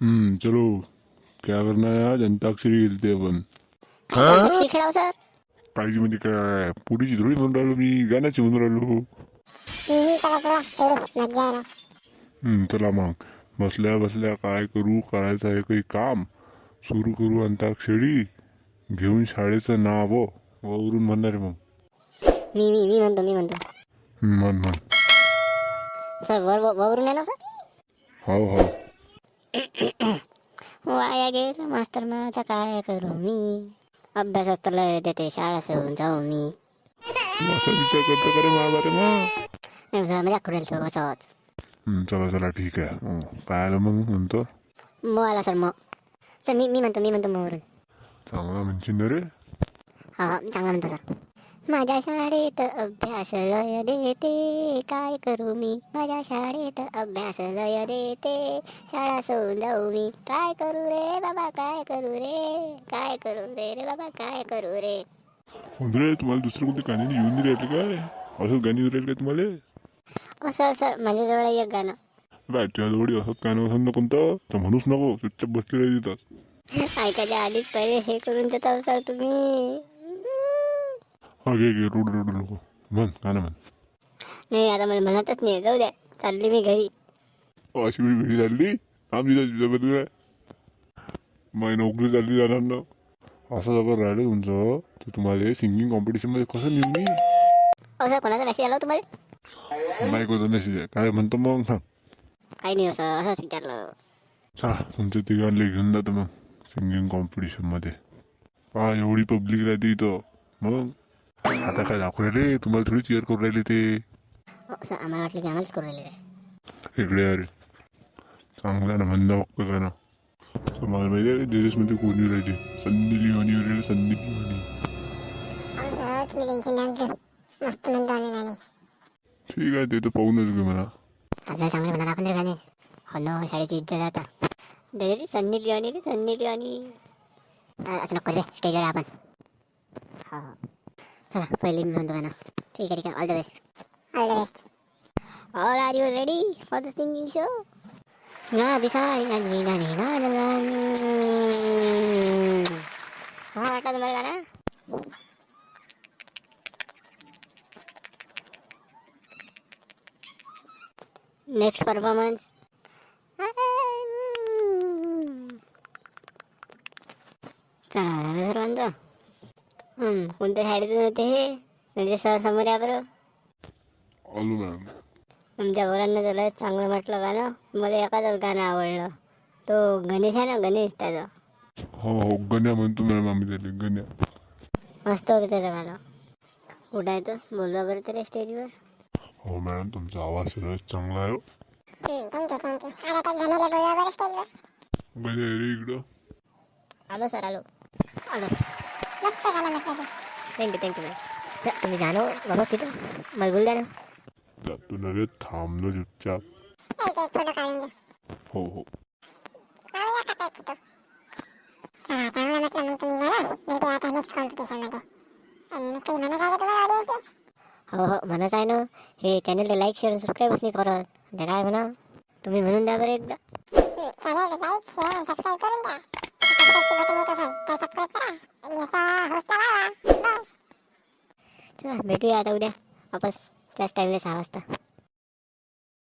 चलो, क्या करना है आज? अंताक्षरी खेलते हैं अपन. अंताक्षरी खेळावं सर. काळजी म्हणजे काय? पुरीची थोडी म्हणून राहिलो मी, गाण्याची म्हणून राहिलो. चला चला खेळू, मज्जा येणार. चला मग, बसल्या बसल्या काय करू, करायचं आहे काही काम, सुरू करू अंताक्षरी. घेऊन शाळेचं नाव वरून म्हणणार मग. मी म्हणतो म्हण म्हण. सर वरून आहे ना सर. हो. वाया गेलं मास्तर माझा काय करू मी, अभ्यासात तर लय देते शाळा सोडून जाऊ मी. असा विचार करतो का रे माझा मग? मजा करेल सर असंच. चला ठीक आहे. काय आलं मग नंतर? मग आला सर मग. सर मी म्हणतो मग वरून. चांगला म्हणशील ना रे. हा चांगला म्हणतो सर. माझ्या शाळेत अभ्यास लय देते, काय करू मी, माझ्या शाळेत अभ्यास लय देते, शाळा सोडून जाऊ मी, काय करू रे बाबा, काय करू रे बाबा, काय करू रे. रे तुम्हाला दुसरं कोणते गाणे येऊन नाही राहिले काय? असंच गाणी येऊन राहिले काय तुम्हाला? सर माझ्याजवळ एक गाणं. तुझ्याजवळ असंच गाणं असं ना कोणतं तर म्हणूच नको, चुपचाप बसले राहिले तिथं. ऐकायच्या आधीच पहिले हे करून देता सर तुम्ही. घे रोड नको म्हण, गाणं म्हण. नाही आता मला म्हणतच नाही, जाऊ द्या, चालली मी घरी. अशी वेळी भेटी झाली आमची बदल काय? माझी नोकरी चालली जाणार ना. असं जर राहिलं तुमचं तर तुम्हाला सिंगिंग कॉम्पिटिशन मध्ये कसं नेऊ मी? सर कोणाचा मेसेज आला तुम्हाला? बायकोचा मेसेज आहे. काय म्हणतो मग? काही नाही सर, असंच विचारलं. चला तुमच्या तिघांना घेऊन जातो मग सिंगिंग कॉम्पिटिशन मध्ये. एवढी पब्लिक राहते इथं. मग आता काय दाखवू राहिले? तुम्हाला थोडी चेअर करू राहिले ते. सर आम्हाला वाटलं की आम्हालाच करू राहिले. इकडे अरे चांगला ना म्हणणं फक्त गाणं. मला माहिती आहे देश मध्ये कोणी राहिली? संधी लिओनी राहिले, संधी लिओनी. ठीक आहे, ते तर पाहूनच घे मला. आपल्याला चांगले म्हणा आपण गाणे. हो ना, शाळेची इज्जत आता दे. संधी लिओनी असं नको रे, स्टेजवर आपण. हो चला पहिले मी म्हणतो गाणं. ठीक आहे all the best. All are you ready for the singing show? हा वाटलं तुम्हाला गाणं? Next performance. चला सर्वांचं. कोणत्या शाळेतून होते हे? म्हणजे सर समोर या बरं. आलो मॅम. तुमच्या पोरांना तुला चांगलं म्हटलं गाणं. मला एखादंच गाणं आवडलं, तो गणेश आहे ना, गणेश त्याचं. हो गण्या म्हणतो मॅम आम्ही त्याला गण्या. मस्त होतं त्याचं गाणं. कुठं आहे तो? बोलवा बरं तरी स्टेजवर. हो मॅडम, तुमचा आवाज सर्वात चांगला आहे. थँक्यू. आता त्या गाण्याला बोलवा बरं स्टेजवर. गण्या रे इकडं. आलो सर आलो. मस्त गाणं म्हटलं. थँक्यू. तुम्ही जाणो बाबा तिथं, मला बोल द्या ना. जातो ना रे, थांबलो चुपचाप. एक फोटो काढून घ्या. हो. चांगला म्हटलं मग तुम्ही गाणं. भेटू आता नेक्स्ट कॉम्पिटिशनमध्ये. काही म्हणत आहे का तुम्हाला ऑडियन्सला? हो म्हणत आहे ना. हे चॅनलला लाईक शेअर सबस्क्राईब नाही करत. ते काय म्हणा तुम्ही म्हणून द्या बरं एकदा. चॅनल लाईक शेअर सबस्क्राईब करून द्या. सबस्क्राईबचे बटन येत असेल तर सबस्क्राईब करा आणि असा होस्टला वाढवा. चला भेटूया आता उद्या वापस त्याच टाईमला 6 वाजता.